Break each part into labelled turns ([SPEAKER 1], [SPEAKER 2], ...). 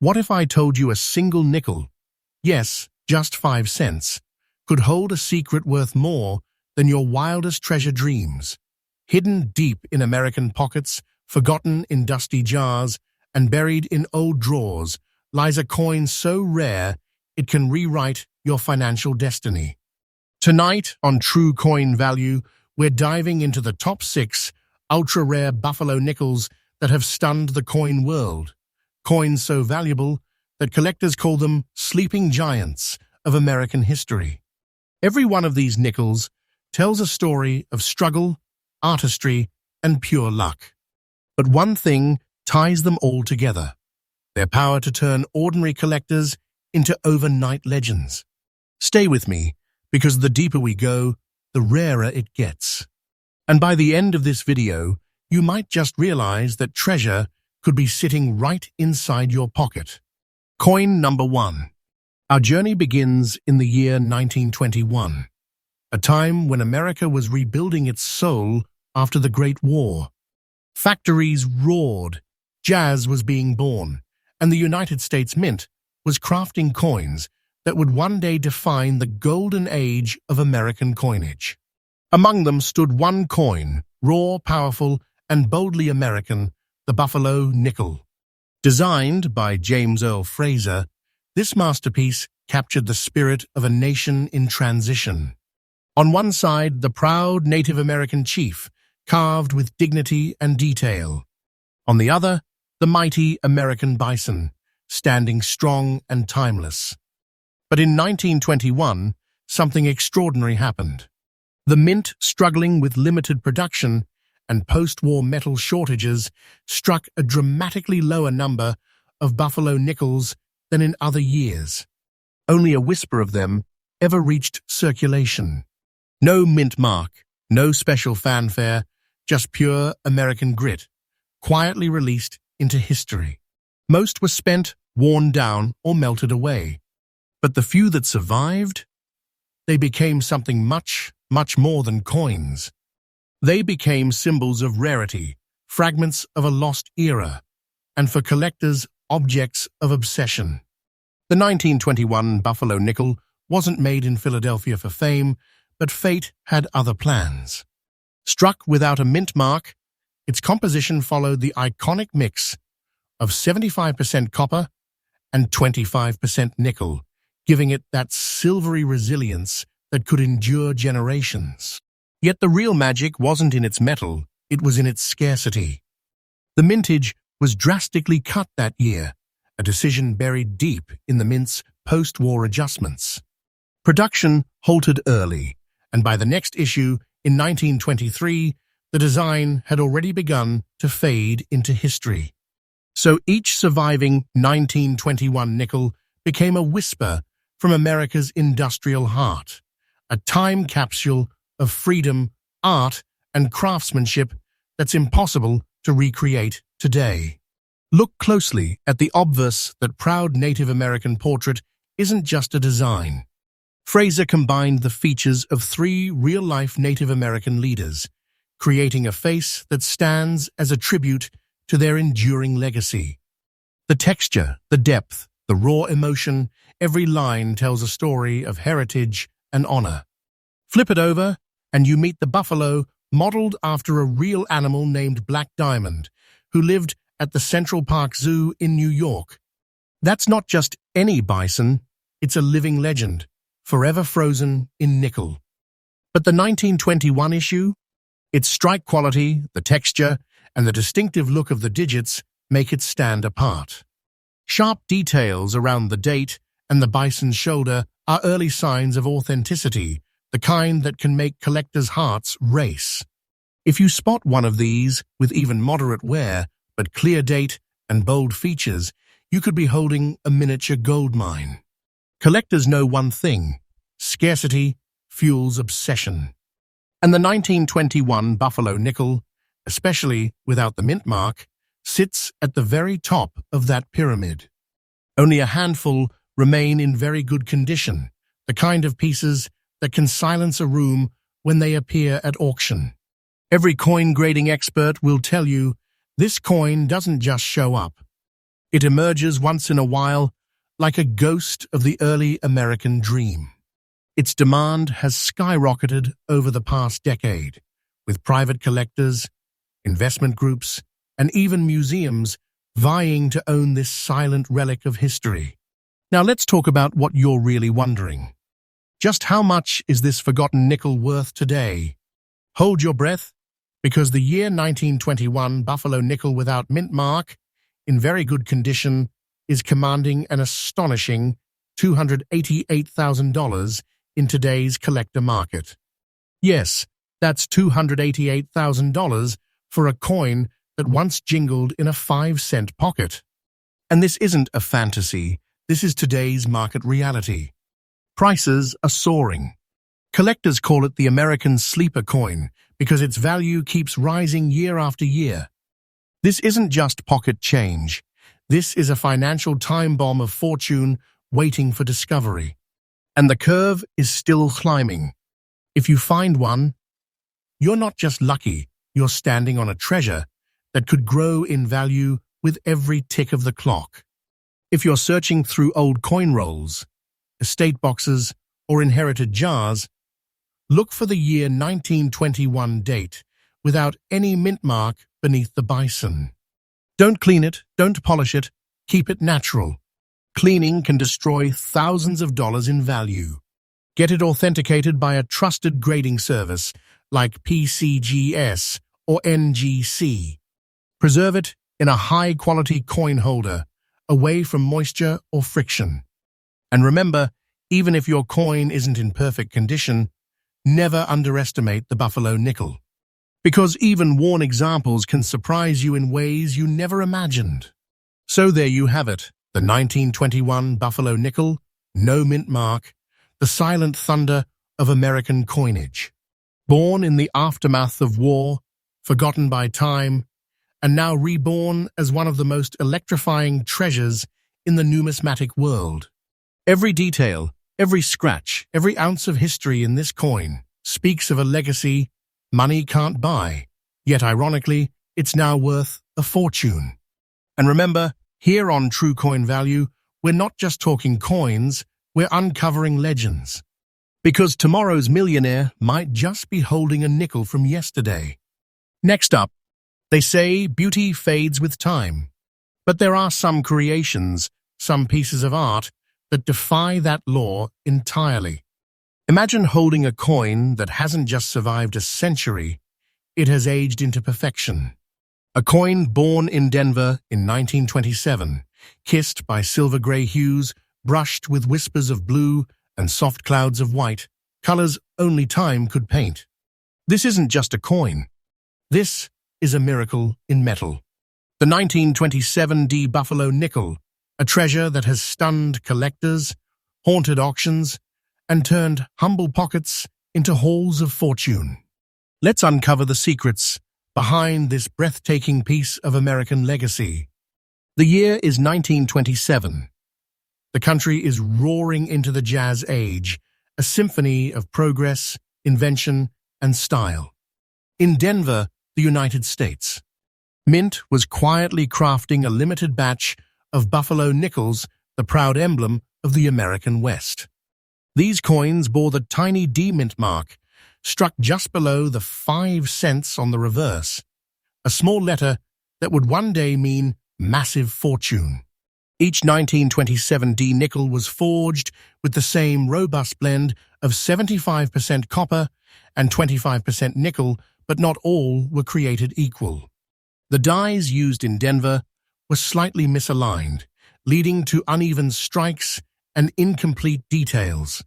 [SPEAKER 1] What if I told you a single nickel, yes, just 5 cents, could hold a secret worth more than your wildest treasure dreams? Hidden deep in American pockets, forgotten in dusty jars, and buried in old drawers, lies a coin so rare it can rewrite your financial destiny. Tonight on True Coin Value, we're diving into the top 6 ultra-rare buffalo nickels that have stunned the coin world. Coins so valuable that collectors call them sleeping giants of American history. Every one of these nickels tells a story of struggle, artistry, and pure luck. But one thing ties them all together: their power to turn ordinary collectors into overnight legends. Stay with me, because the deeper we go, the rarer it gets. And by the end of this video, you might just realize that treasure could be sitting right inside your pocket. Coin number 1. Our journey begins in the year 1921, a time when America was rebuilding its soul after the Great War. Factories roared, jazz was being born, and the United States Mint was crafting coins that would one day define the golden age of American coinage. Among them stood one coin, raw, powerful, and boldly American, the Buffalo nickel. Designed by James Earl Fraser, this masterpiece captured the spirit of a nation in transition. On one side, the proud Native American chief, carved with dignity and detail. On the other, the mighty American bison, standing strong and timeless. But in 1921, something extraordinary happened. The mint, struggling with limited production and post-war metal shortages, struck a dramatically lower number of buffalo nickels than in other years. Only a whisper of them ever reached circulation. No mint mark, no special fanfare, just pure American grit, quietly released into history. Most were spent, worn down, or melted away. But the few that survived, they became something much, much more than coins. They became symbols of rarity, fragments of a lost era, and for collectors, objects of obsession. The 1921 Buffalo nickel wasn't made in Philadelphia for fame, but fate had other plans. Struck without a mint mark, its composition followed the iconic mix of 75% copper and 25% nickel, giving it that silvery resilience that could endure generations. Yet the real magic wasn't in its metal, it was in its scarcity. The mintage was drastically cut that year, a decision buried deep in the mint's post-war adjustments. Production halted early, and by the next issue, in 1923, the design had already begun to fade into history. So each surviving 1921 nickel became a whisper from America's industrial heart, a time capsule of freedom, art, and craftsmanship that's impossible to recreate today. Look closely at the obverse. That proud Native American portrait isn't just a design. Fraser combined the features of 3 real-life Native American leaders, creating a face that stands as a tribute to their enduring legacy. The texture, the depth, the raw emotion, every line tells a story of heritage and honor. Flip it over, and you meet the buffalo modeled after a real animal named Black Diamond, who lived at the Central Park Zoo in New York. That's not just any bison, it's a living legend, forever frozen in nickel. But the 1921 issue? Its strike quality, the texture, and the distinctive look of the digits make it stand apart. Sharp details around the date and the bison's shoulder are early signs of authenticity, the kind that can make collectors' hearts race. If you spot one of these with even moderate wear, but clear date and bold features, you could be holding a miniature gold mine. Collectors know one thing: scarcity fuels obsession. And the 1921 Buffalo nickel, especially without the mint mark, sits at the very top of that pyramid. Only a handful remain in very good condition, the kind of pieces that can silence a room when they appear at auction. Every coin grading expert will tell you this coin doesn't just show up. It emerges once in a while like a ghost of the early American dream. Its demand has skyrocketed over the past decade, with private collectors, investment groups, and even museums vying to own this silent relic of history. Now let's talk about what you're really wondering. Just how much is this forgotten nickel worth today? Hold your breath, because the year 1921 Buffalo nickel without mint mark, in very good condition, is commanding an astonishing $288,000 in today's collector market. Yes, that's $288,000 for a coin that once jingled in a 5-cent pocket. And this isn't a fantasy, this is today's market reality. Prices are soaring. Collectors call it the American sleeper coin because its value keeps rising year after year. This isn't just pocket change. This is a financial time bomb of fortune waiting for discovery. And the curve is still climbing. If you find one, you're not just lucky, you're standing on a treasure that could grow in value with every tick of the clock. If you're searching through old coin rolls, estate boxes, or inherited jars, look for the year 1921 date without any mint mark beneath the bison. Don't clean it, don't polish it, keep it natural. Cleaning can destroy thousands of dollars in value. Get it authenticated by a trusted grading service like PCGS or NGC. Preserve it in a high-quality coin holder, away from moisture or friction. And remember, even if your coin isn't in perfect condition, never underestimate the Buffalo nickel. Because even worn examples can surprise you in ways you never imagined. So there you have it, the 1921 Buffalo nickel, no mint mark, the silent thunder of American coinage. Born in the aftermath of war, forgotten by time, and now reborn as one of the most electrifying treasures in the numismatic world. Every detail, every scratch, every ounce of history in this coin speaks of a legacy money can't buy, yet ironically, it's now worth a fortune. And remember, here on True Coin Value, we're not just talking coins, we're uncovering legends. Because tomorrow's millionaire might just be holding a nickel from yesterday. Next up, they say beauty fades with time. But there are some creations, some pieces of art, that defy that law entirely. Imagine holding a coin that hasn't just survived a century, it has aged into perfection. A coin born in Denver in 1927, kissed by silver-gray hues, brushed with whispers of blue and soft clouds of white, colors only time could paint. This isn't just a coin. This is a miracle in metal. The 1927 D Buffalo nickel, a treasure that has stunned collectors, haunted auctions, and turned humble pockets into halls of fortune. Let's uncover the secrets behind this breathtaking piece of American legacy. The year is 1927. The country is roaring into the jazz age, a symphony of progress, invention, and style. In Denver, the United States, Mint was quietly crafting a limited batch of Buffalo nickels, the proud emblem of the American West. These coins bore the tiny D mint mark, struck just below the 5 cents on the reverse, a small letter that would one day mean massive fortune. Each 1927 D nickel was forged with the same robust blend of 75% copper and 25% nickel, but not all were created equal. The dies used in Denver were slightly misaligned, leading to uneven strikes and incomplete details.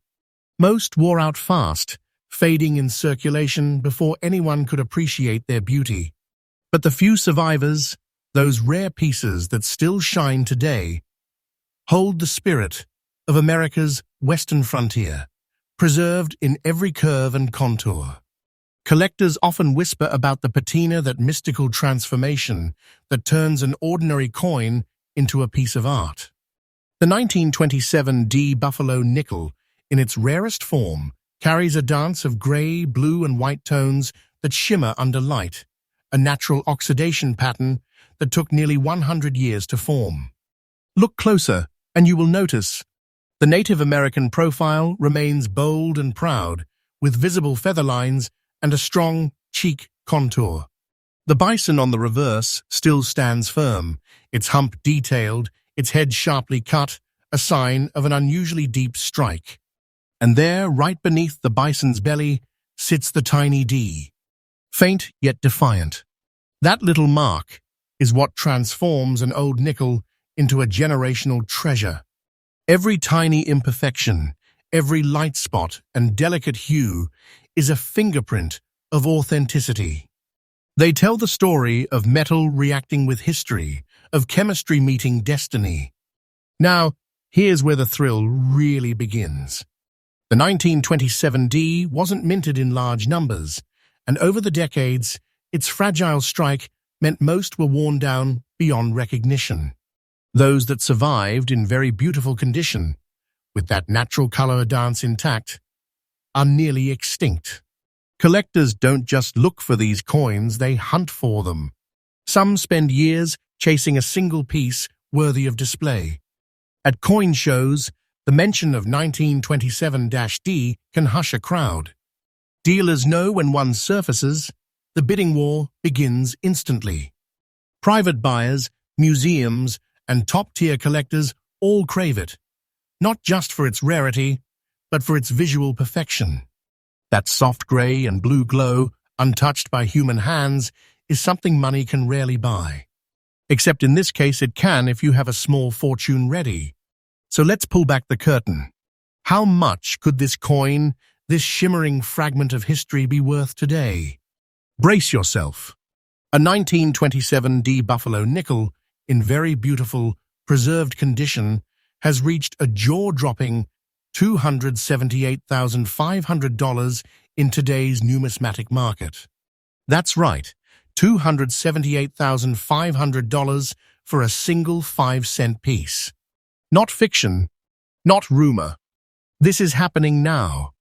[SPEAKER 1] Most wore out fast, fading in circulation before anyone could appreciate their beauty. But the few survivors, those rare pieces that still shine today, hold the spirit of America's western frontier, preserved in every curve and contour. Collectors often whisper about the patina, that mystical transformation that turns an ordinary coin into a piece of art. The 1927 D Buffalo nickel, in its rarest form, carries a dance of gray, blue, and white tones that shimmer under light, a natural oxidation pattern that took nearly 100 years to form. Look closer, and you will notice the Native American profile remains bold and proud, with visible feather lines and a strong cheek contour. The bison on the reverse still stands firm, its hump detailed, its head sharply cut, a sign of an unusually deep strike. And there, right beneath the bison's belly, sits the tiny D, faint yet defiant. That little mark is what transforms an old nickel into a generational treasure. Every tiny imperfection, every light spot and delicate hue is a fingerprint of authenticity. They tell the story of metal reacting with history, of chemistry meeting destiny. Now, here's where the thrill really begins. The 1927 D wasn't minted in large numbers, and over the decades, its fragile strike meant most were worn down beyond recognition. Those that survived in very beautiful condition, with that natural color dance intact, are nearly extinct. Collectors don't just look for these coins, they hunt for them. Some spend years chasing a single piece worthy of display. At coin shows, the mention of 1927-D can hush a crowd. Dealers know when one surfaces, the bidding war begins instantly. Private buyers, museums, and top-tier collectors all crave it, not just for its rarity, but for its visual perfection. That soft gray and blue glow, untouched by human hands, is something money can rarely buy. Except in this case it can if you have a small fortune ready. So let's pull back the curtain. How much could this coin, this shimmering fragment of history, be worth today? Brace yourself. A 1927-D Buffalo nickel, in very beautiful, preserved condition, has reached a jaw-dropping $278,500 in today's numismatic market. That's right, $278,500 for a single 5-cent piece. Not fiction, not rumor. This is happening now.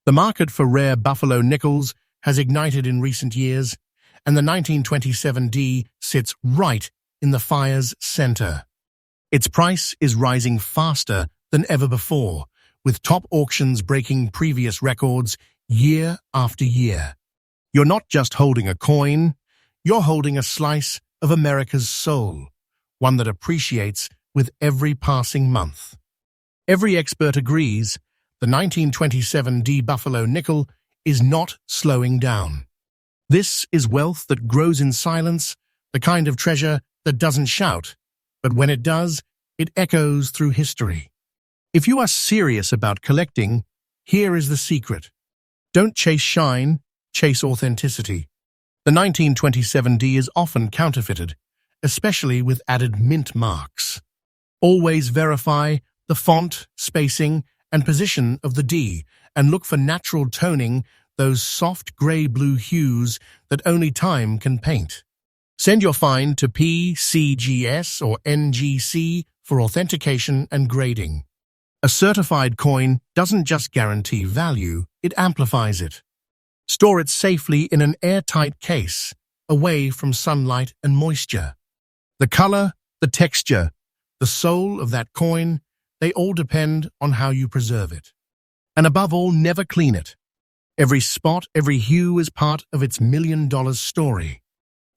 [SPEAKER 1] The market for rare Buffalo nickels has ignited in recent years, and the 1927-D sits right in the fire's center. Its price is rising faster than ever before, with top auctions breaking previous records year after year. You're not just holding a coin, you're holding a slice of America's soul, one that appreciates with every passing month. Every expert agrees the 1927-D Buffalo nickel is not slowing down. This is wealth that grows in silence, the kind of treasure that doesn't shout, but when it does, it echoes through history. If you are serious about collecting, here is the secret. Don't chase shine, chase authenticity. The 1927-D is often counterfeited, especially with added mint marks. Always verify the font, spacing, and position of the D, and look for natural toning, those soft gray-blue hues that only time can paint. Send your find to PCGS or NGC for authentication and grading. A certified coin doesn't just guarantee value, it amplifies it. Store it safely in an airtight case, away from sunlight and moisture. The color, the texture, the soul of that coin, they all depend on how you preserve it. And above all, never clean it. Every spot, every hue is part of its $1 million story.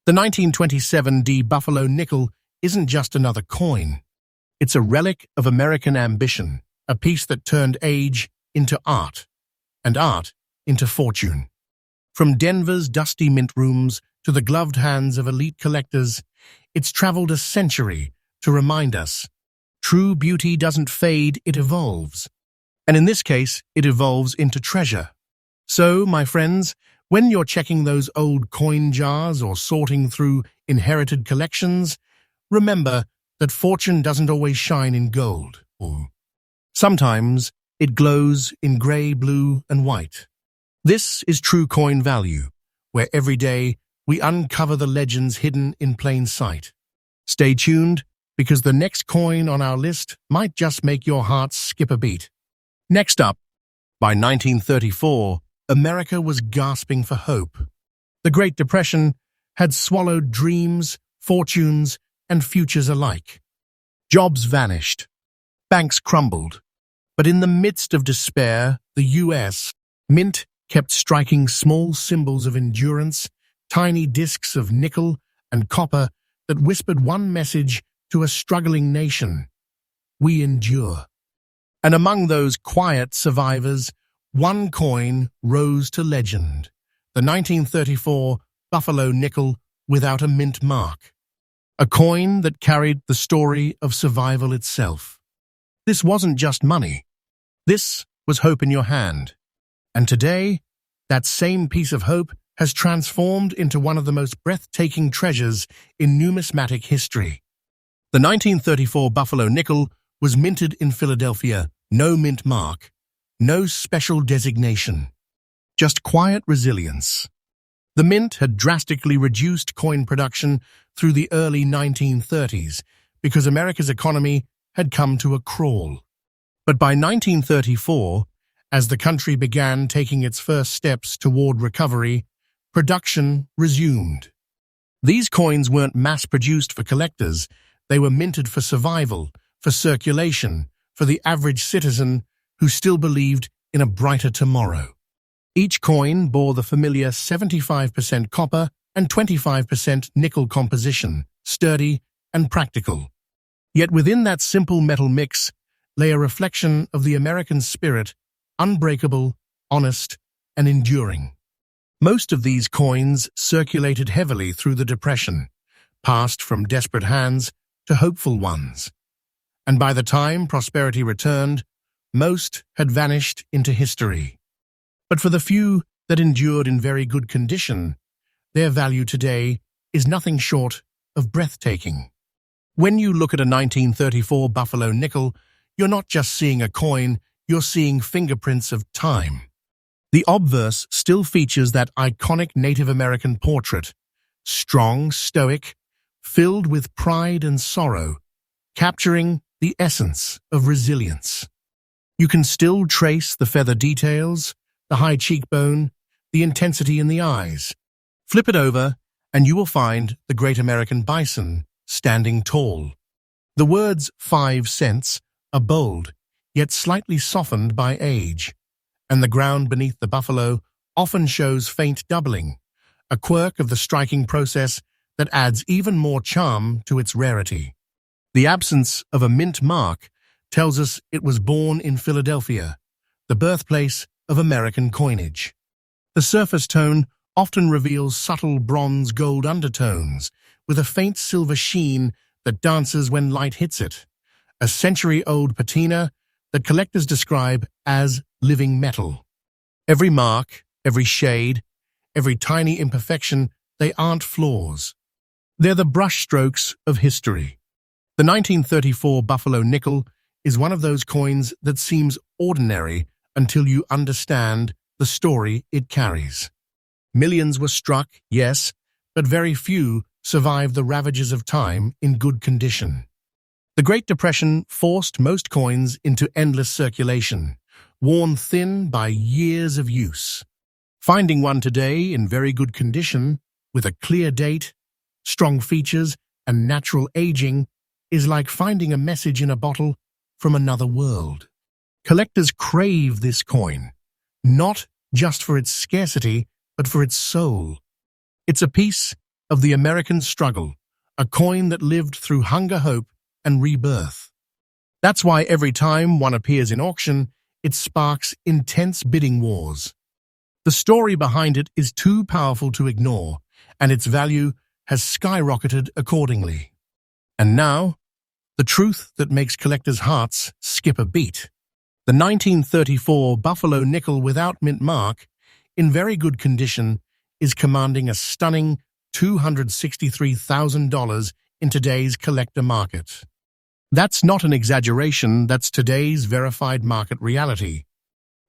[SPEAKER 1] The 1927-D Buffalo nickel isn't just another coin. It's a relic of American ambition, a piece that turned age into art, and art into fortune. From Denver's dusty mint rooms to the gloved hands of elite collectors, it's traveled a century to remind us, true beauty doesn't fade, it evolves. And in this case, it evolves into treasure. So, my friends, when you're checking those old coin jars or sorting through inherited collections, remember that fortune doesn't always shine in gold. Sometimes it glows in gray, blue, and white. This is true coin value, where every day we uncover the legends hidden in plain sight. Stay tuned, because the next coin on our list might just make your heart skip a beat. Next up, by 1934, America was gasping for hope. The Great Depression had swallowed dreams, fortunes, and futures alike. Jobs vanished. Banks crumbled. But in the midst of despair, the U.S. Mint kept striking small symbols of endurance, tiny discs of nickel and copper that whispered one message to a struggling nation: we endure. And among those quiet survivors, one coin rose to legend: the 1934 Buffalo nickel without a mint mark. A coin that carried the story of survival itself. This wasn't just money. This was hope in your hand. And today, that same piece of hope has transformed into one of the most breathtaking treasures in numismatic history. The 1934 Buffalo nickel was minted in Philadelphia, no mint mark, no special designation, just quiet resilience. The mint had drastically reduced coin production through the early 1930s because America's economy had come to a crawl. But by 1934, as the country began taking its first steps toward recovery, production resumed. These coins weren't mass-produced for collectors. They were minted for survival, for circulation, for the average citizen who still believed in a brighter tomorrow. Each coin bore the familiar 75% copper and 25% nickel composition, sturdy and practical. Yet within that simple metal mix lay a reflection of the American spirit, unbreakable, honest, and enduring. Most of these coins circulated heavily through the Depression, passed from desperate hands to hopeful ones. And by the time prosperity returned, most had vanished into history. But for the few that endured in very good condition, their value today is nothing short of breathtaking. When you look at a 1934 Buffalo nickel, you're not just seeing a coin, you're seeing fingerprints of time. The obverse still features that iconic Native American portrait, strong, stoic, filled with pride and sorrow, capturing the essence of resilience. You can still trace the feather details, the high cheekbone, the intensity in the eyes. Flip it over, and you will find the great American bison standing tall. The words 5 cents are bold, yet slightly softened by age, and the ground beneath the buffalo often shows faint doubling, a quirk of the striking process that adds even more charm to its rarity. The absence of a mint mark tells us it was born in Philadelphia, the birthplace of American coinage. The surface tone often reveals subtle bronze-gold undertones with a faint silver sheen that dances when light hits it, a century-old patina that collectors describe as living metal. Every mark, every shade, every tiny imperfection, they aren't flaws. They're the brushstrokes of history. The 1934 Buffalo nickel is one of those coins that seems ordinary until you understand the story it carries. Millions were struck, yes, but very few survived the ravages of time in good condition. The Great Depression forced most coins into endless circulation, worn thin by years of use. Finding one today in very good condition, with a clear date, strong features, and natural aging, is like finding a message in a bottle from another world. Collectors crave this coin, not just for its scarcity, but for its soul. It's a piece of the American struggle, a coin that lived through hunger, hope, and rebirth. That's why every time one appears in auction, it sparks intense bidding wars. The story behind it is too powerful to ignore, and its value has skyrocketed accordingly. And now, the truth that makes collectors' hearts skip a beat. The 1934 Buffalo nickel without mint mark, in very good condition, is commanding a stunning $263,000 in today's collector market. That's not an exaggeration, that's today's verified market reality.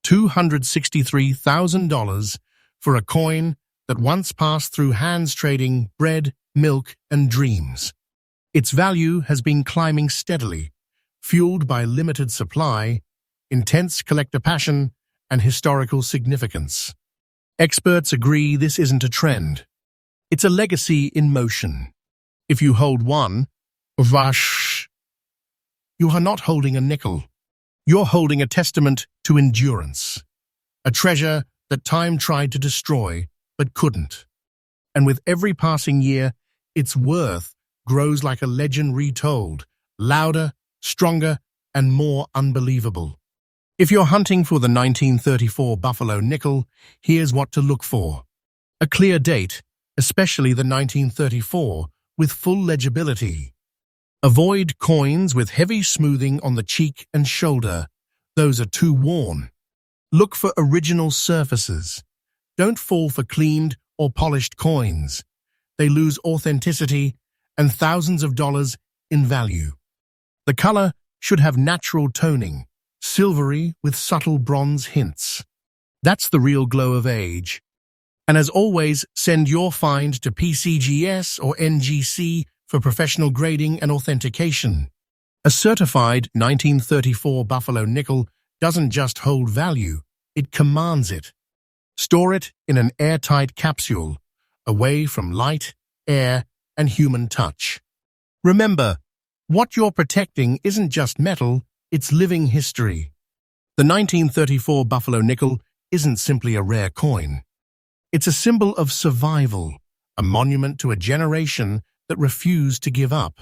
[SPEAKER 1] $263,000 for a coin that once passed through hands trading bread, milk, and dreams. Its value has been climbing steadily, fueled by limited supply, intense collector passion, and historical significance. Experts agree this isn't a trend. It's a legacy in motion. If you hold one, vash, you are not holding a nickel. You're holding a testament to endurance, a treasure that time tried to destroy but couldn't. And with every passing year, its worth grows like a legend retold, louder, stronger, and more unbelievable. If you're hunting for the 1934 Buffalo nickel, here's what to look for. A clear date, especially the 1934, with full legibility. Avoid coins with heavy smoothing on the cheek and shoulder. Those are too worn. Look for original surfaces. Don't fall for cleaned or polished coins. They lose authenticity and thousands of dollars in value. The color should have natural toning, silvery with subtle bronze hints. That's the real glow of age. And as always, send your find to PCGS or NGC for professional grading and authentication. A certified 1934 Buffalo nickel doesn't just hold value, it commands it. Store it in an airtight capsule, away from light, air, and human touch. Remember, what you're protecting isn't just metal, it's living history. The 1934 Buffalo nickel isn't simply a rare coin. It's a symbol of survival, a monument to a generation that refused to give up.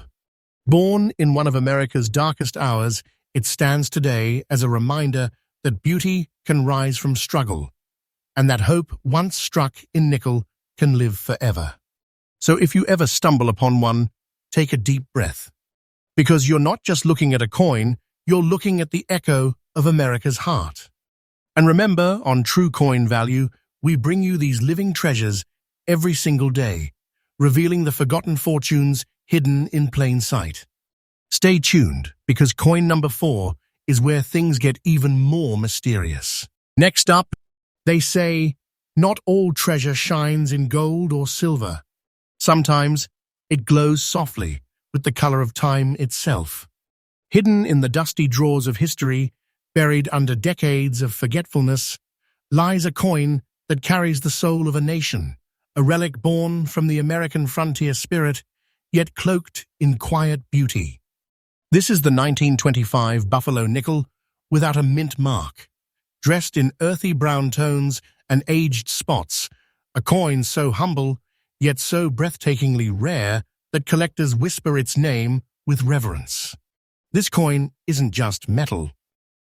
[SPEAKER 1] Born in one of America's darkest hours, it stands today as a reminder that beauty can rise from struggle, and that hope once struck in nickel can live forever. So if you ever stumble upon one, take a deep breath. Because you're not just looking at a coin, you're looking at the echo of America's heart. And remember, on True Coin Value, we bring you these living treasures every single day, revealing the forgotten fortunes hidden in plain sight. Stay tuned, because coin number 4 is where things get even more mysterious. Next up, they say, not all treasure shines in gold or silver. Sometimes it glows softly with the color of time itself. Hidden in the dusty drawers of history, buried under decades of forgetfulness, lies a coin that carries the soul of a nation, a relic born from the American frontier spirit, yet cloaked in quiet beauty. This is the 1925 Buffalo nickel without a mint mark, dressed in earthy brown tones and aged spots, a coin so humble, yet so breathtakingly rare that collectors whisper its name with reverence. This coin isn't just metal.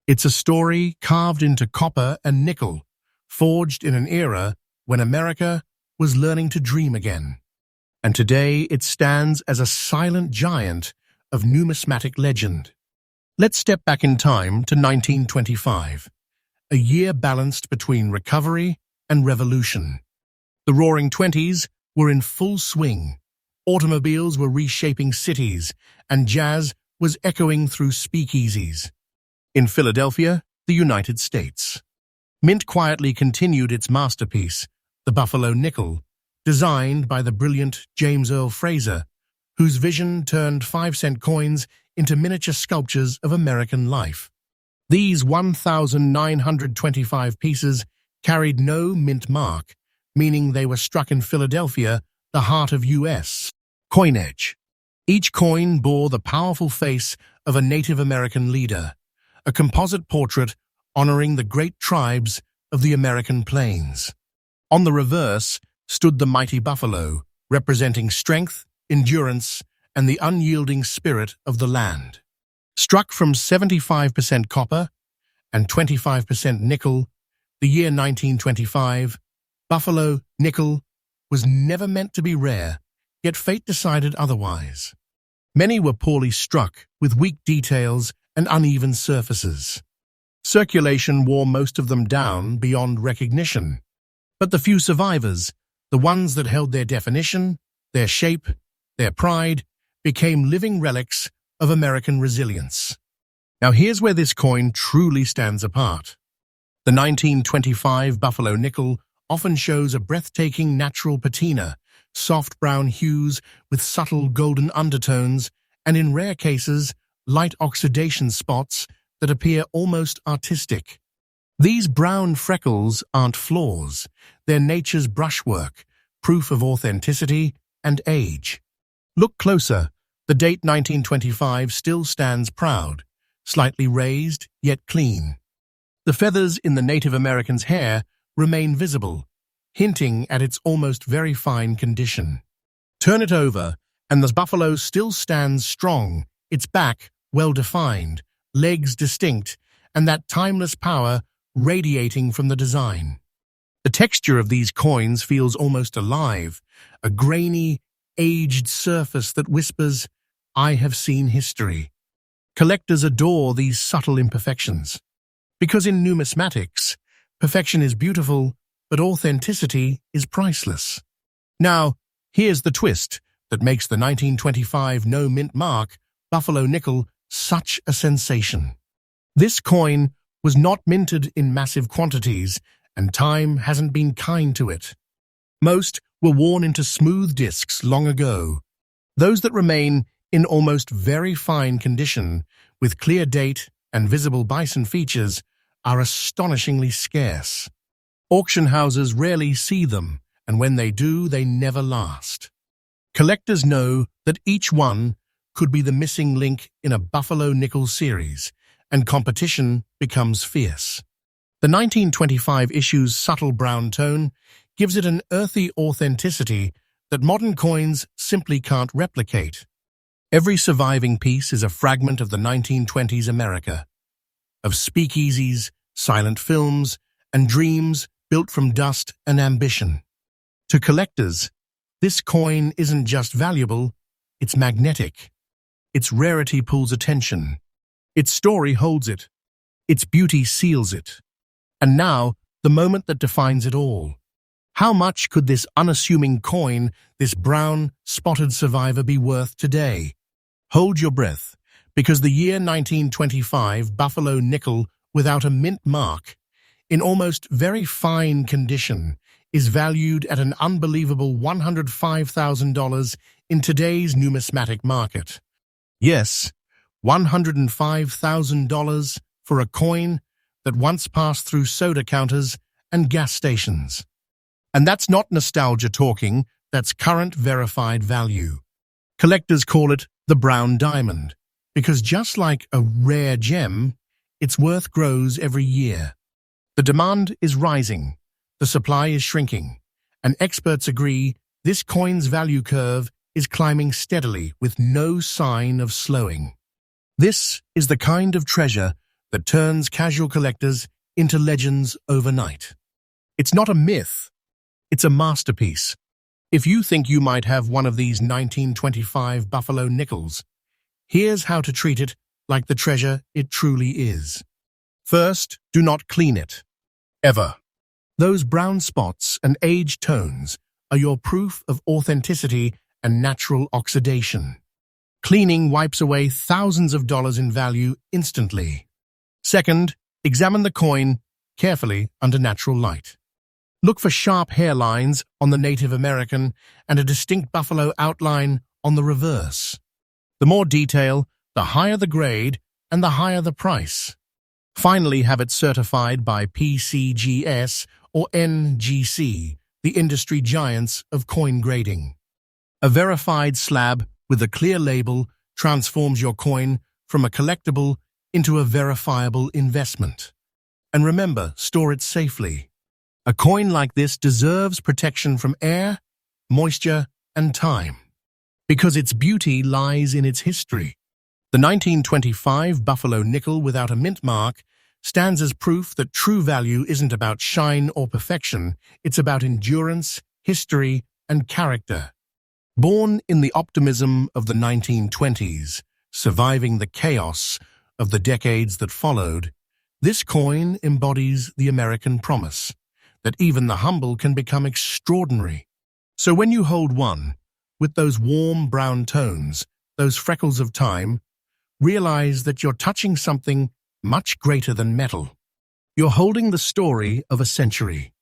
[SPEAKER 1] It's a story carved into copper and nickel, forged in an era when America was learning to dream again. And today it stands as a silent giant of numismatic legend. Let's step back in time to 1925, a year balanced between recovery and revolution. The Roaring Twenties were in full swing. Automobiles were reshaping cities, and jazz was echoing through speakeasies. In Philadelphia, the United States, Mint quietly continued its masterpiece, the Buffalo nickel, designed by the brilliant James Earl Fraser, whose vision turned 5-cent coins into miniature sculptures of American life. These 1,925 pieces carried no mint mark, meaning they were struck in Philadelphia, the heart of U.S. coinage. Each coin bore the powerful face of a Native American leader, a composite portrait honoring the great tribes of the American plains. On the reverse stood the mighty buffalo, representing strength, endurance, and the unyielding spirit of the land. Struck from 75% copper and 25% nickel, the year 1925, Buffalo nickel was never meant to be rare, yet fate decided otherwise. Many were poorly struck, with weak details and uneven surfaces. Circulation wore most of them down beyond recognition. But the few survivors, the ones that held their definition, their shape, their pride, became living relics of American resilience. Now here's where this coin truly stands apart. The 1925 Buffalo nickel often shows a breathtaking natural patina, soft brown hues with subtle golden undertones, and in rare cases, light oxidation spots that appear almost artistic. These brown freckles aren't flaws, they're nature's brushwork, proof of authenticity and age. Look closer, The date 1925 still stands proud, slightly raised yet clean. The feathers in the Native American's hair remain visible, hinting at its almost very fine condition. Turn it over, and the buffalo still stands strong, its back well-defined, legs distinct, and that timeless power radiating from the design. The texture of these coins feels almost alive, a grainy, aged surface that whispers, "I have seen history." Collectors adore these subtle imperfections. Because in numismatics, perfection is beautiful, but authenticity is priceless. Now, here's the twist that makes the 1925 no-mint mark buffalo nickel such a sensation. This coin was not minted in massive quantities, and time hasn't been kind to it. Most were worn into smooth discs long ago. Those that remain in almost very fine condition, with clear date and visible bison features, are astonishingly scarce. Auction houses rarely see them, and when they do, they never last. Collectors know that each one could be the missing link in a buffalo nickel series, and competition becomes fierce. The 1925 issue's subtle brown tone gives it an earthy authenticity that modern coins simply can't replicate. Every surviving piece is a fragment of the 1920s America, of speakeasies, silent films, and dreams built from dust and ambition. To collectors, this coin isn't just valuable, it's magnetic. Its rarity pulls attention. Its story holds it. Its beauty seals it. And now, the moment that defines it all. How much could this unassuming coin, this brown, spotted survivor, be worth today? Hold your breath, because the year 1925 buffalo nickel without a mint mark, in almost very fine condition, is valued at an unbelievable $105,000 in today's numismatic market. Yes, $105,000 for a coin that once passed through soda counters and gas stations. And that's not nostalgia talking, that's current verified value. Collectors call it the brown diamond, because just like a rare gem, its worth grows every year. The demand is rising, the supply is shrinking, and experts agree this coin's value curve is climbing steadily with no sign of slowing. This is the kind of treasure that turns casual collectors into legends overnight. It's not a myth, it's a masterpiece. If you think you might have one of these 1925 buffalo nickels, here's how to treat it like the treasure it truly is. First, do not clean it. Ever. Those brown spots and aged tones are your proof of authenticity and natural oxidation. Cleaning wipes away thousands of dollars in value instantly. Second, examine the coin carefully under natural light. Look for sharp hairlines on the Native American and a distinct buffalo outline on the reverse. The more detail, the higher the grade and the higher the price. Finally, have it certified by PCGS or NGC, the industry giants of coin grading. A verified slab with a clear label transforms your coin from a collectible into a verifiable investment. And remember, store it safely. A coin like this deserves protection from air, moisture, and time, because its beauty lies in its history. The 1925 buffalo nickel without a mint mark stands as proof that true value isn't about shine or perfection, it's about endurance, history, and character. Born in the optimism of the 1920s, surviving the chaos of the decades that followed, this coin embodies the American promise that even the humble can become extraordinary. So when you hold one, with those warm brown tones, those freckles of time, realize that you're touching something much greater than metal. You're holding the story of a century.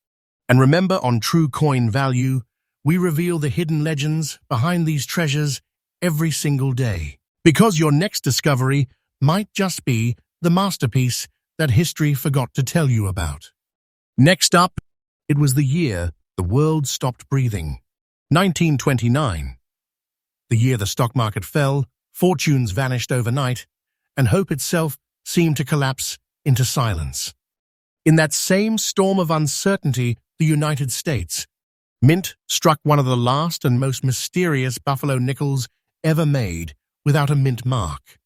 [SPEAKER 1] And remember, on True Coin Value, we reveal the hidden legends behind these treasures every single day. Because your next discovery might just be the masterpiece that history forgot to tell you about. Next up, it was the year the world stopped breathing. 1929. The year the stock market fell, fortunes vanished overnight, and hope itself seemed to collapse into silence. In that same storm of uncertainty, the United States, Mint struck one of the last and most mysterious buffalo nickels ever made without a mint mark.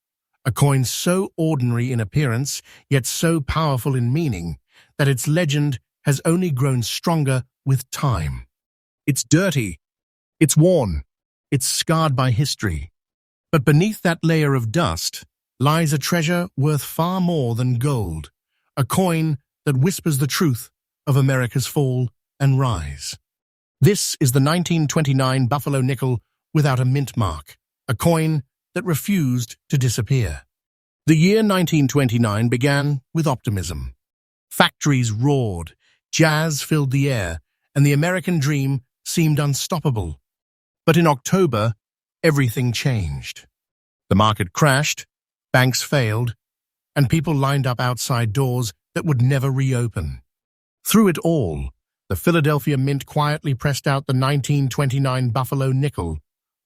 [SPEAKER 1] A coin so ordinary in appearance, yet so powerful in meaning, that its legend has only grown stronger with time. It's dirty, it's worn, it's scarred by history. But beneath that layer of dust lies a treasure worth far more than gold, a coin that whispers the truth of America's fall and rise. This is the 1929 Buffalo nickel without a mint mark, a coin that refused to disappear. The year 1929 began with optimism. Factories roared, jazz filled the air, and the American dream seemed unstoppable. But in October, everything changed. The market crashed, banks failed, and people lined up outside doors that would never reopen. Through it all, the Philadelphia Mint quietly pressed out the 1929 Buffalo nickel,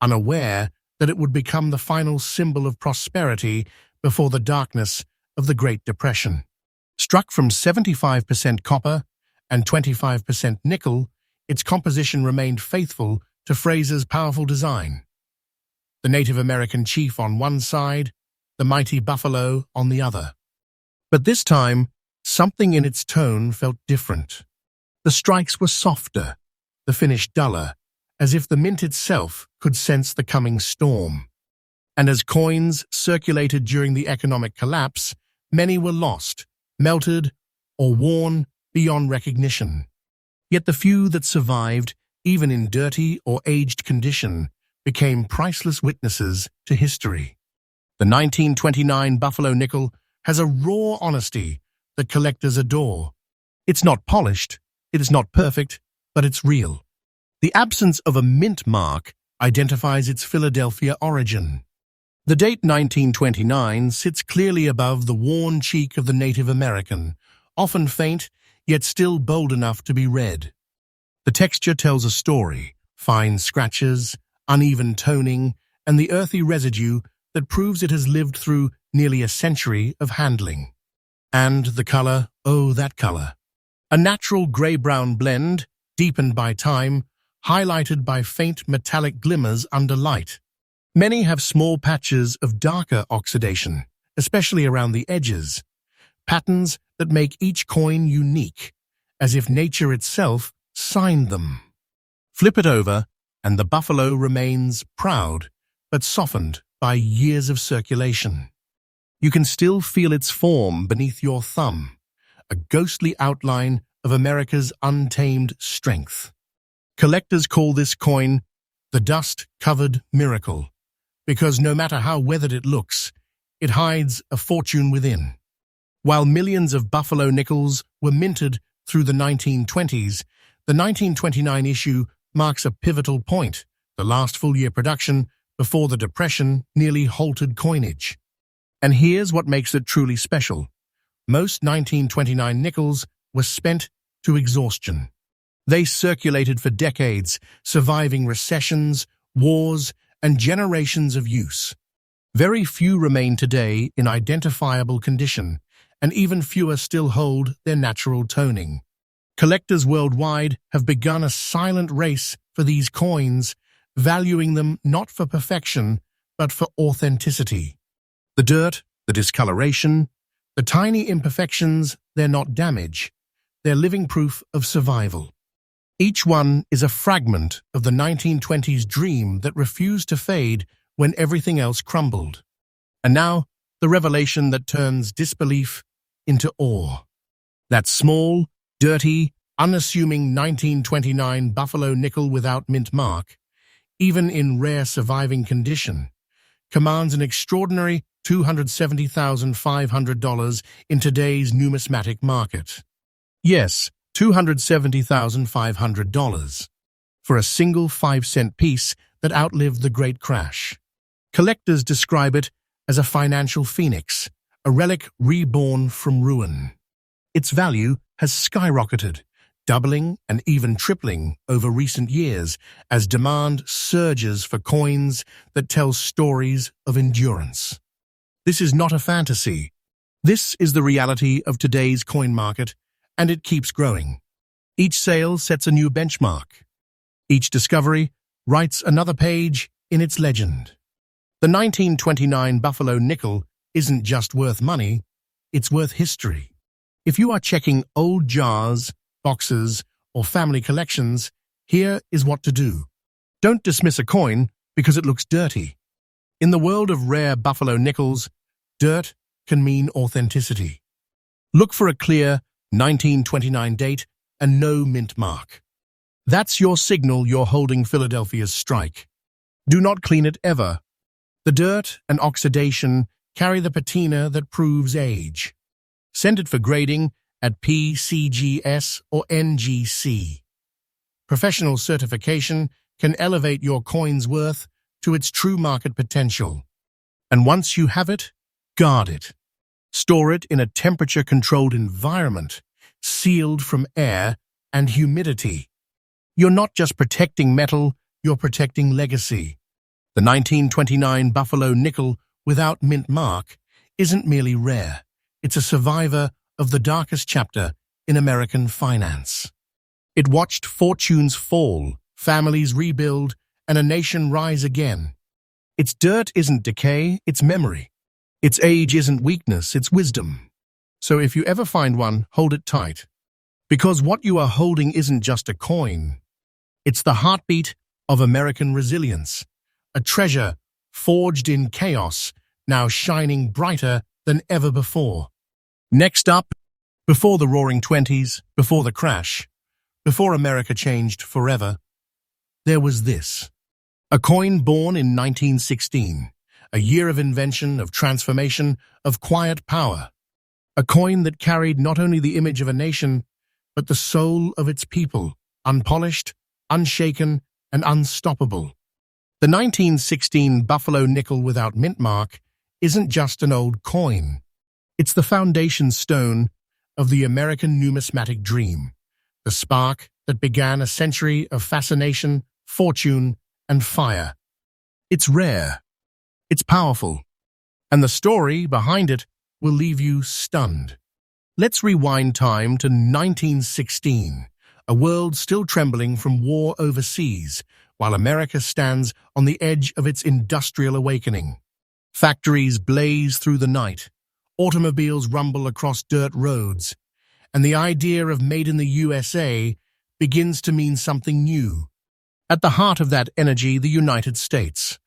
[SPEAKER 1] unaware that it would become the final symbol of prosperity before the darkness of the Great Depression. Struck from 75% copper and 25% nickel, its composition remained faithful to Fraser's powerful design. The Native American chief on one side, the mighty buffalo on the other. But this time, something in its tone felt different. The strikes were softer, the finish duller, as if the mint itself could sense the coming storm. And as coins circulated during the economic collapse, many were lost, melted, or worn beyond recognition. Yet the few that survived, even in dirty or aged condition, became priceless witnesses to history. The 1929 Buffalo nickel has a raw honesty that collectors adore. It's not polished, it is not perfect, but it's real. The absence of a mint mark identifies its Philadelphia origin. The date 1929 sits clearly above the worn cheek of the Native American, often faint, yet still bold enough to be read. The texture tells a story, fine scratches, uneven toning, and the earthy residue that proves it has lived through nearly a century of handling. And the color, oh, that color. A natural gray-brown blend, deepened by time, highlighted by faint metallic glimmers under light. Many have small patches of darker oxidation, especially around the edges, patterns that make each coin unique, as if nature itself signed them. Flip it over, and the buffalo remains proud, but softened by years of circulation. You can still feel its form beneath your thumb, a ghostly outline of America's untamed strength. Collectors call this coin the dust-covered miracle, because no matter how weathered it looks, it hides a fortune within. While millions of buffalo nickels were minted through the 1920s, the 1929 issue marks a pivotal point, the last full-year production before the Depression nearly halted coinage. And here's what makes it truly special. Most 1929 nickels were spent to exhaustion. They circulated for decades, surviving recessions, wars, and generations of use. Very few remain today in identifiable condition, and even fewer still hold their natural toning. Collectors worldwide have begun a silent race for these coins, valuing them not for perfection, but for authenticity. The dirt, the discoloration, the tiny imperfections, they're not damage. They're living proof of survival. Each one is a fragment of the 1920s dream that refused to fade when everything else crumbled. And now, the revelation that turns disbelief into awe. That small, dirty, unassuming 1929 Buffalo nickel without mint mark, even in rare surviving condition, commands an extraordinary $270,500 in today's numismatic market. Yes, $270,500 for a single 5-cent piece that outlived the Great Crash. Collectors describe it as a financial phoenix, a relic reborn from ruin. Its value has skyrocketed, doubling and even tripling over recent years as demand surges for coins that tell stories of endurance. This is not a fantasy. This is the reality of today's coin market, and it keeps growing. Each sale sets a new benchmark. Each discovery writes another page in its legend. The 1929 Buffalo nickel isn't just worth money, it's worth history. If you are checking old jars, boxes, or family collections, here is what to do. Don't dismiss a coin because it looks dirty. In the world of rare Buffalo nickels, dirt can mean authenticity. Look for a clear 1929 date and no mint mark. That's your signal you're holding Philadelphia's strike. Do not clean it ever. The dirt and oxidation carry the patina that proves age. Send it for grading at PCGS or NGC. Professional certification can elevate your coin's worth to its true market potential. And once you have it, guard it. Store it in a temperature-controlled environment, sealed from air and humidity. You're not just protecting metal, you're protecting legacy. The 1929 Buffalo nickel without mint mark isn't merely rare. It's a survivor of the darkest chapter in American finance. It watched fortunes fall, families rebuild, and a nation rise again. Its dirt isn't decay, it's memory. Its age isn't weakness, it's wisdom. So if you ever find one, hold it tight. Because what you are holding isn't just a coin. It's the heartbeat of American resilience, a treasure forged in chaos, now shining brighter than ever before. Next up, before the Roaring Twenties, before the crash, before America changed forever, there was this. A coin born in 1916, a year of invention, of transformation, of quiet power. A coin that carried not only the image of a nation, but the soul of its people, unpolished, unshaken, and unstoppable. The 1916 Buffalo nickel without mint mark isn't just an old coin. It's the foundation stone of the American numismatic dream, the spark that began a century of fascination, fortune, and fire. It's rare, it's powerful, and the story behind it will leave you stunned. Let's rewind time to 1916, a world still trembling from war overseas, while America stands on the edge of its industrial awakening. Factories blaze through the night, automobiles rumble across dirt roads, and the idea of made in the USA begins to mean something new. At the heart of that energy, the United States.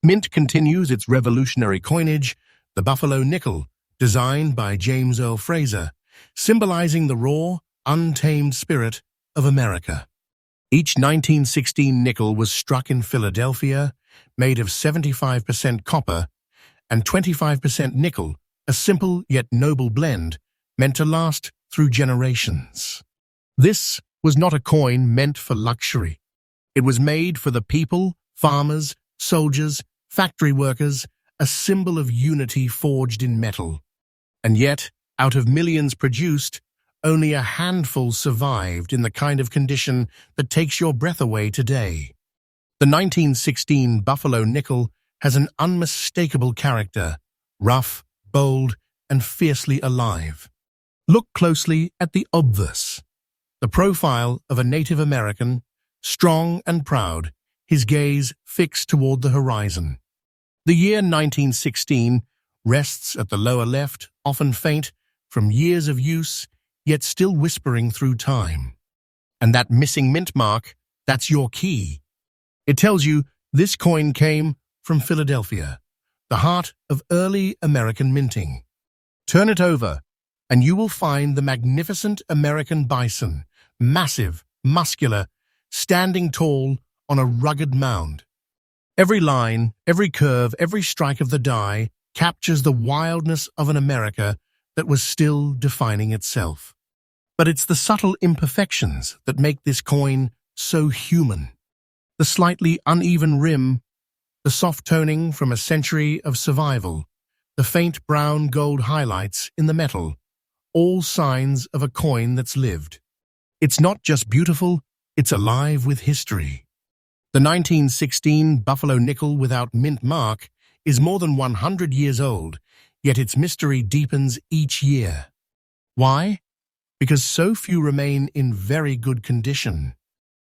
[SPEAKER 1] Mint continues its revolutionary coinage, the Buffalo nickel, designed by James Earl Fraser, symbolizing the raw, untamed spirit of America. Each 1916 nickel was struck in Philadelphia, made of 75% copper and 25% nickel, a simple yet noble blend meant to last through generations. This was not a coin meant for luxury. It was made for the people, farmers, soldiers, factory workers, a symbol of unity forged in metal. And yet, out of millions produced, only a handful survived in the kind of condition that takes your breath away today. The 1916 Buffalo nickel has an unmistakable character, rough, bold, and fiercely alive. Look closely at the obverse, the profile of a Native American, strong and proud, his gaze fixed toward the horizon. The year 1916 rests at the lower left, often faint from years of use, yet still whispering through time. And that missing mint mark, that's your key. It tells you this coin came from Philadelphia, the heart of early American minting. Turn it over, and you will find the magnificent American bison, massive, muscular, standing tall on a rugged mound. Every line, every curve, every strike of the die captures the wildness of an America that was still defining itself. But it's the subtle imperfections that make this coin so human. The slightly uneven rim, the soft toning from a century of survival, the faint brown gold highlights in the metal, all signs of a coin that's lived. It's not just beautiful, it's alive with history. The 1916 Buffalo nickel without mint mark is more than 100 years old, yet its mystery deepens each year. Why? Because so few remain in very good condition.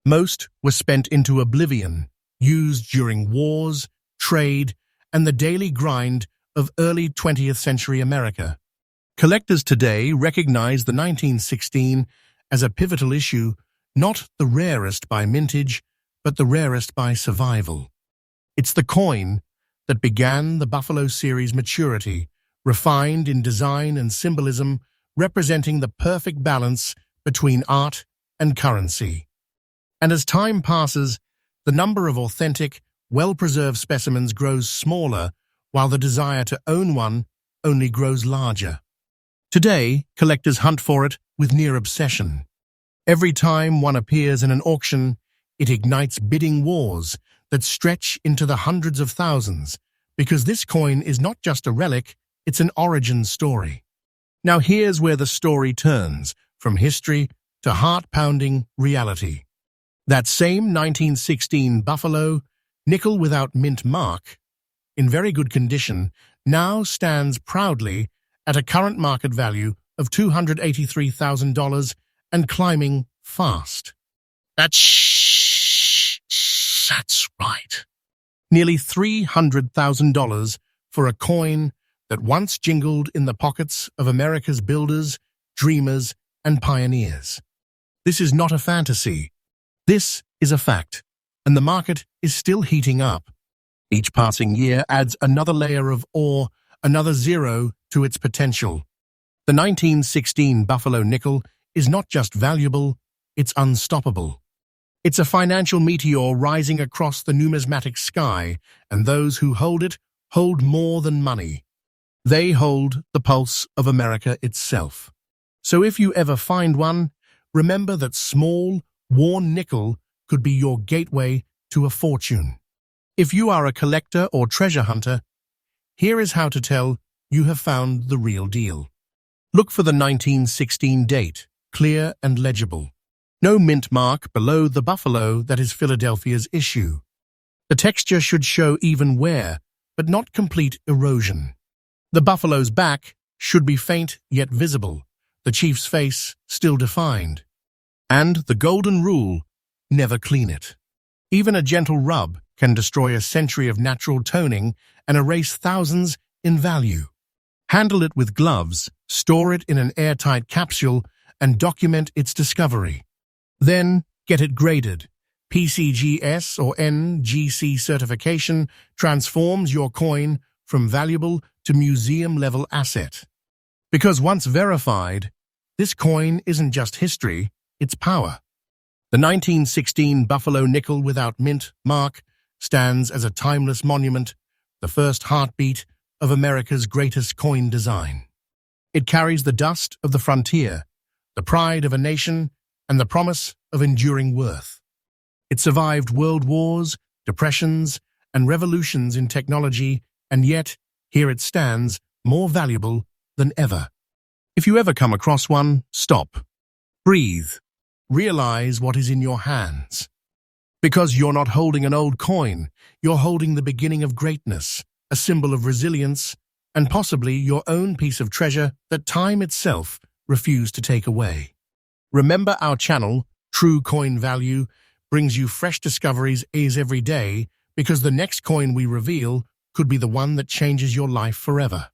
[SPEAKER 1] Most were spent into oblivion, used during wars, trade, and the daily grind of early 20th century America. Collectors today recognize the 1916 as a pivotal issue, not the rarest by mintage, but the rarest by survival. It's the coin that began the Buffalo series' maturity, refined in design and symbolism, representing the perfect balance between art and currency. And as time passes, the number of authentic, well-preserved specimens grows smaller, while the desire to own one only grows larger. Today, collectors hunt for it with near obsession. Every time one appears in an auction, it ignites bidding wars that stretch into the hundreds of thousands, because this coin is not just a relic, it's an origin story. Now here's where the story turns, from history to heart-pounding reality. That same 1916 Buffalo, nickel without mint mark, in very good condition, now stands proudly at a current market value of $283,000 and climbing fast. That's right. Nearly $300,000 for a coin that once jingled in the pockets of America's builders, dreamers, and pioneers. This is not a fantasy. This is a fact, and the market is still heating up. Each passing year adds another layer of awe, another zero to its potential. The 1916 Buffalo nickel is not just valuable, it's unstoppable. It's a financial meteor rising across the numismatic sky, and those who hold it hold more than money. They hold the pulse of America itself. So if you ever find one, remember that small, worn nickel could be your gateway to a fortune. If you are a collector or treasure hunter, here is how to tell you have found the real deal. Look for the 1916 date, clear and legible. No mint mark below the buffalo that is Philadelphia's issue. The texture should show even wear, but not complete erosion. The buffalo's back should be faint yet visible, the chief's face still defined. And the golden rule, never clean it. Even a gentle rub can destroy a century of natural toning and erase thousands in value. Handle it with gloves, store it in an airtight capsule, and document its discovery. Then get it graded. PCGS or NGC certification transforms your coin from valuable to museum-level asset. Because once verified, this coin isn't just history, it's power. The 1916 Buffalo nickel without mint mark stands as a timeless monument, the first heartbeat of America's greatest coin design. It carries the dust of the frontier, the pride of a nation, and the promise of enduring worth. It survived world wars, depressions, and revolutions in technology, and yet, here it stands, more valuable than ever. If you ever come across one, stop. Breathe. Realize what is in your hands. Because you're not holding an old coin, you're holding the beginning of greatness, a symbol of resilience, and possibly your own piece of treasure that time itself refused to take away. Remember, our channel, True Coin Value, brings you fresh discoveries every day, because the next coin we reveal could be the one that changes your life forever.